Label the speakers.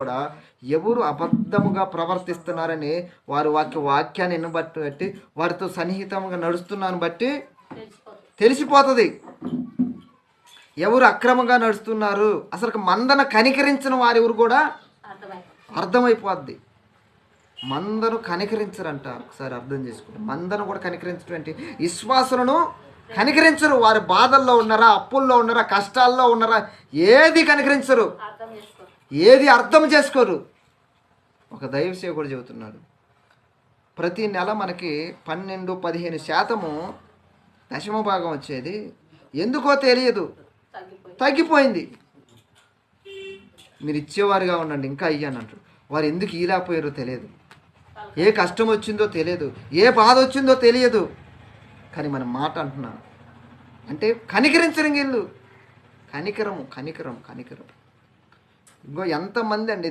Speaker 1: కూడా ఎవరు అబద్ధముగా ప్రవర్తిస్తున్నారని వారు వాక్యాన్ని బట్టి వారితో సన్నిహితంగా నడుస్తున్నాను బట్టి తెలిసిపోతుంది. ఎవరు అక్రమంగా నడుస్తున్నారు, అసలు మందను కనికరించిన వారు ఎవరు కూడా అర్థమైపోద్ది. మందను కనికరించరంట. ఒకసారి అర్థం చేసుకుంటే మందను కూడా కనికరించడం ఏంటి? విశ్వాసులను కనికరించరు. వారి బాధల్లో ఉన్నారా, అప్పుల్లో ఉన్నారా, కష్టాల్లో ఉన్నారా, ఏది కనికరించరు, ఏది అర్థం చేసుకోరు. ఒక దైవ సేవకుడు చెబుతున్నాడు, ప్రతి నెల మనకి 12-15% దశమ భాగం వచ్చేది, ఎందుకో తెలియదు, తగ్గిపోయింది. మీరు ఇచ్చేవారుగా ఉండండి, ఇంకా అయ్యానంటారు. వారు ఎందుకు ఈలాపోయారో తెలియదు, ఏ కష్టం వచ్చిందో తెలియదు, ఏ బాధ వచ్చిందో తెలియదు. కానీ మన మాట అంటున్నాను అంటే కనికరించరు వీళ్ళు. కనికరం. ఇంకో ఎంతమంది అండి